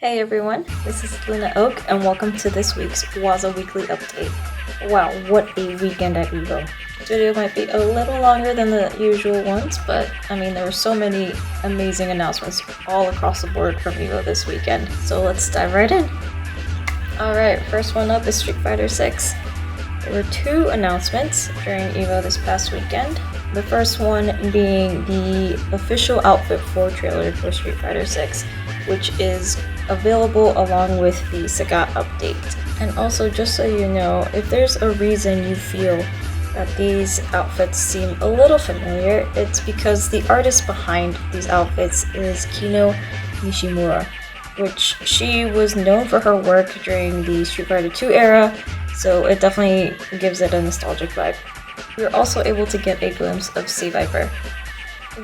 Hey everyone, this is Luna Oak and welcome to this week's WAZA Weekly Update. Wow, what a weekend at EVO. This video might be a little longer than the usual ones, but I mean there were so many amazing announcements all across the board from EVO this weekend, so let's dive right in. Alright, first one up is Street Fighter 6. There were two announcements during EVO this past weekend. The first one being the official outfit 4 trailer for Street Fighter 6, which is available along with the Sagat update. And also, just so you know, if there's a reason you feel that these outfits seem a little familiar, it's because the artist behind these outfits is Kino Nishimura, which she was known for her work during the Street Fighter 2 era, so it definitely gives it a nostalgic vibe. We were also able to get a glimpse of Sea Viper.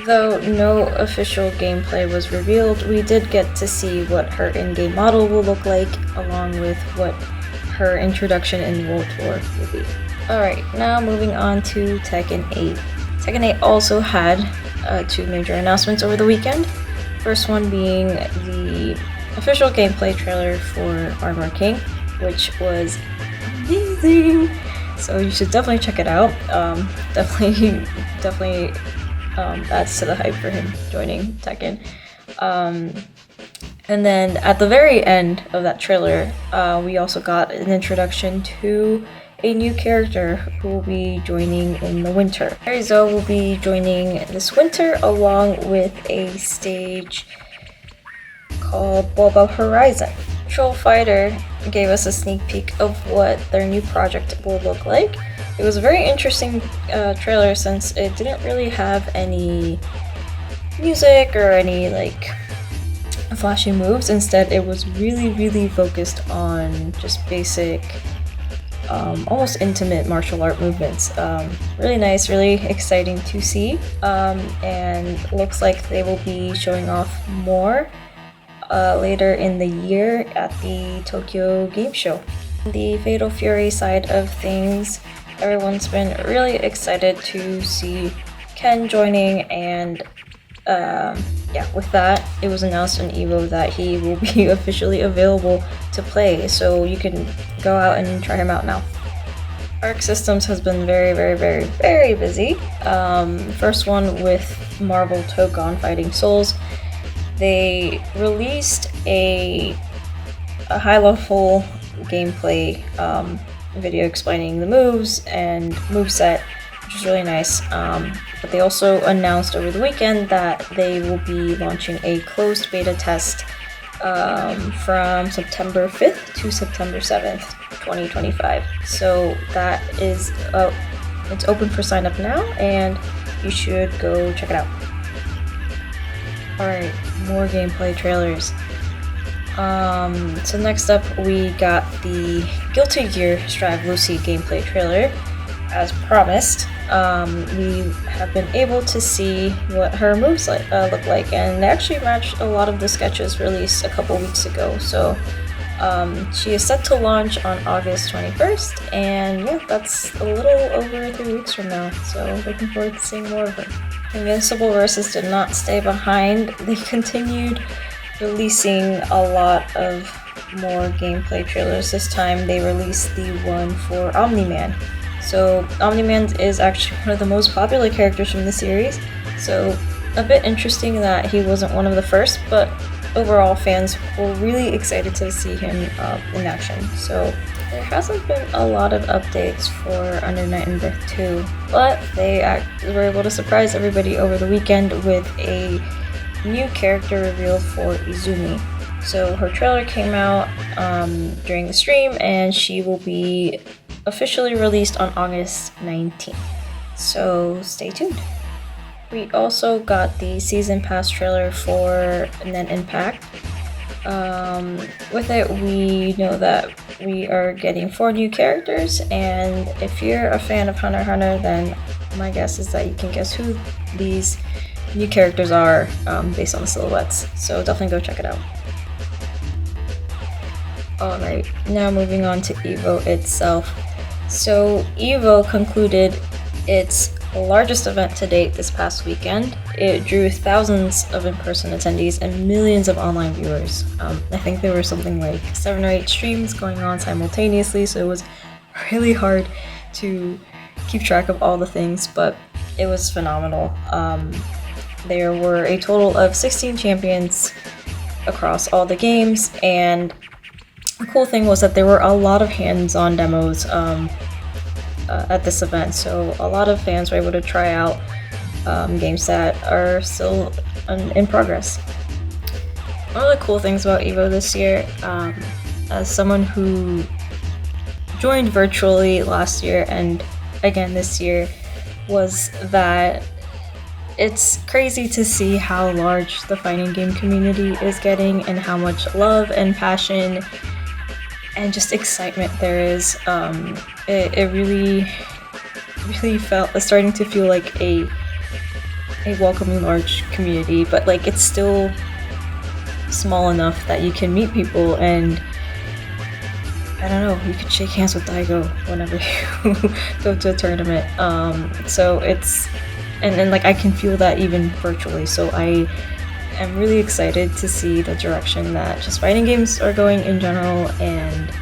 Though no official gameplay was revealed, we did get to see what her in-game model will look like, along with what her introduction in World Tour will be. Alright, now moving on to Tekken 8. Tekken 8 also had two major announcements over the weekend. First one being the official gameplay trailer for Armor King, which was amazing! So you should definitely check it out. Definitely adds to the hype for him joining Tekken. And then at the very end of that trailer, we also got an introduction to a new character who will be joining in the winter. Arizo will be joining this winter along with a stage called Boba Horizon. Troll Fighter gave us a sneak peek of what their new project will look like. It was a very interesting trailer since it didn't really have any music or any like flashy moves. Instead, it was really focused on just basic, almost intimate martial art movements. Really nice, really exciting to see, and looks like they will be showing off more later in the year at the Tokyo Game Show. The Fatal Fury side of things, everyone's been really excited to see Ken joining, and yeah, with that, it was announced on EVO that he will be officially available to play, so you can go out and try him out now. Arc Systems has been very busy. First one with Marvel TŌKON Fighting Souls. They released a high-level gameplay video explaining the moves and moveset, which is really nice. But they also announced over the weekend that they will be launching a closed beta test from September 5th to September 7th, 2025. So that is it's open for sign up now, and you should go check it out. Alright, more gameplay trailers. So next up we got the Guilty Gear Strive Lucy gameplay trailer. As promised, we have been able to see what her moves look like, and they actually matched a lot of the sketches released a couple weeks ago. So she is set to launch on August 21st, and yeah, that's a little over 3 weeks from now, so looking forward to seeing more of her. Invincible vs. did not stay behind. They continued releasing a lot of more gameplay trailers. This time they released the one for Omni-Man. So Omni-Man is actually one of the most popular characters from the series, so a bit interesting that he wasn't one of the first, but overall fans were really excited to see him in action. So there hasn't been a lot of updates for Under Night and Birth 2, but they were able to surprise everybody over the weekend with a new character reveal for Izumi. So her trailer came out during the stream, and she will be officially released on August 19th. So stay tuned. We also got the Season Pass trailer for Nen Impact. With it, we know that we are getting 4 new characters, and if you're a fan of Hunter x Hunter, then my guess is that you can guess who these new characters are based on the silhouettes, so definitely go check it out. Alright, now moving on to EVO itself. So EVO concluded its largest event to date this past weekend. It drew thousands of in-person attendees and millions of online viewers. I think there were something like 7 or 8 streams going on simultaneously, so it was really hard to keep track of all the things, but it was phenomenal. There were a total of 16 champions across all the games, and the cool thing was that there were a lot of hands-on demos at this event, so a lot of fans were able to try out games that are still in progress. One of the cool things about EVO this year, as someone who joined virtually last year and again this year, was that it's crazy to see how large the fighting game community is getting and how much love and passion and just excitement there is. It really felt starting to feel like a welcoming large community, but like it's still small enough that you can meet people, and I don't know, you could shake hands with Daigo whenever you go to a tournament. So it's and like I can feel that even virtually, so I am really excited to see the direction that just fighting games are going in general, and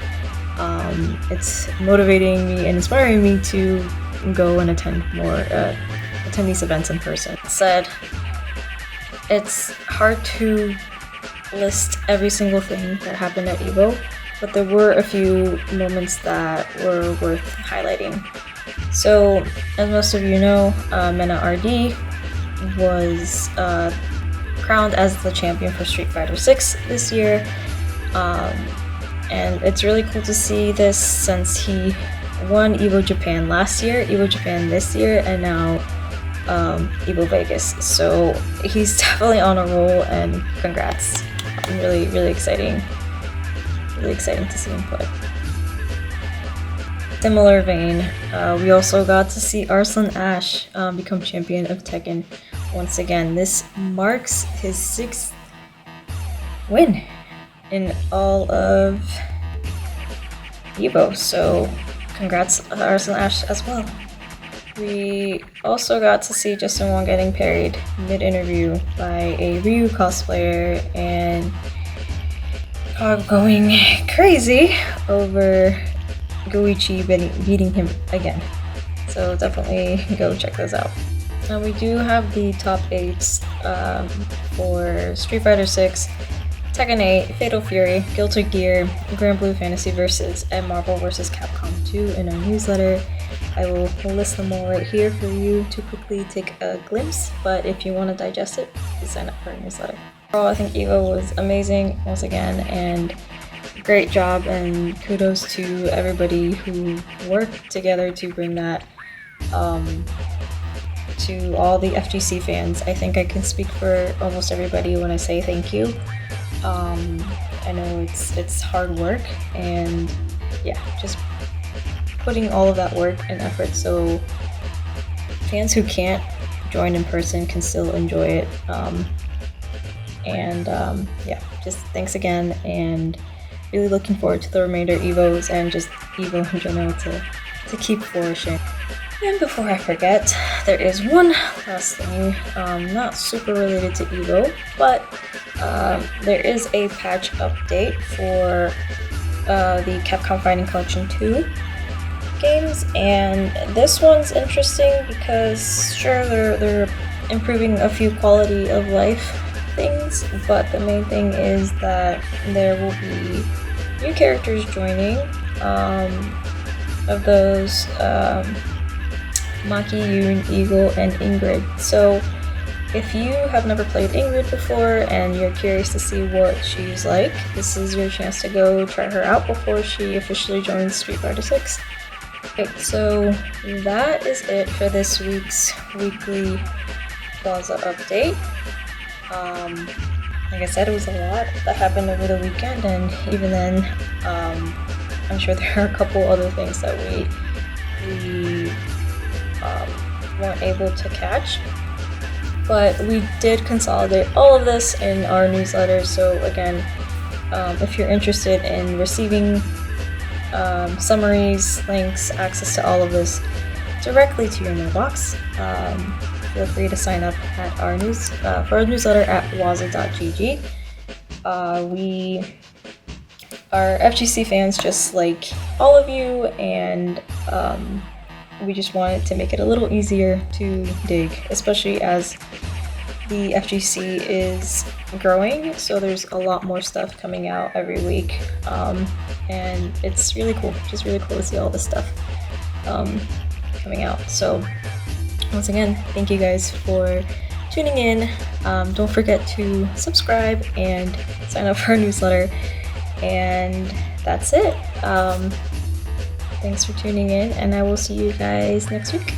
it's motivating me and inspiring me to go and attend these events in person. That said, it's hard to list every single thing that happened at EVO, but there were a few moments that were worth highlighting. So, as most of you know, Mena RD was crowned as the champion for Street Fighter 6 this year, and it's really cool to see this since he won EVO Japan last year, EVO Japan this year, and now EVO Vegas. So he's definitely on a roll, and congrats. Really exciting to see him play. Similar vein, we also got to see Arslan Ash become champion of Tekken once again. This marks his 6th win in all of EVO, so congrats Arslan Ash as well. We also got to see Justin Wong getting parried mid-interview by a Ryu cosplayer, and going crazy over Goichi beating him again. So definitely go check those out. Now we do have the top 8s for Street Fighter 6, Tekken 8, Fatal Fury, Guilty Gear, Grand Blue Fantasy Versus, and Marvel vs. Capcom 2 in our newsletter. I will list them all right here for you to quickly take a glimpse, but if you want to digest it, please sign up for our newsletter. Overall, I think EVO was amazing once again, and great job, and kudos to everybody who worked together to bring that to all the FGC fans. I think I can speak for almost everybody when I say thank you. I know it's hard work, and yeah, just putting all of that work and effort so fans who can't join in person can still enjoy it. Yeah, just thanks again, and really looking forward to the remainder EVOs and just EVO in general to keep flourishing. And before I forget, there is one last thing, not super related to EVO, but there is a patch update for the Capcom Fighting Collection 2 games, and this one's interesting because sure, they're improving a few quality of life things, but the main thing is that there will be new characters joining. Of those, Maki, Yoon, Eagle, and Ingrid. So if you have never played Ingrid before and you're curious to see what she's like, this is your chance to go try her out before she officially joins Street Fighter 6. Okay, so that is it for this week's weekly WAZA update. Like I said, it was a lot that happened over the weekend, and even then, I'm sure there are a couple other things that we weren't able to catch. But we did consolidate all of this in our newsletter, so again, if you're interested in receiving summaries, links, access to all of this directly to your mailbox. Feel free to sign up at our for our newsletter at waza.gg. We are FGC fans just like all of you, and we just wanted to make it a little easier to dig, especially as the FGC is growing, so there's a lot more stuff coming out every week, and it's really cool, just really cool to see all this stuff coming out. So once again, thank you guys for tuning in. Don't forget to subscribe and sign up for our newsletter, and that's it. Thanks for tuning in, and I will see you guys next week.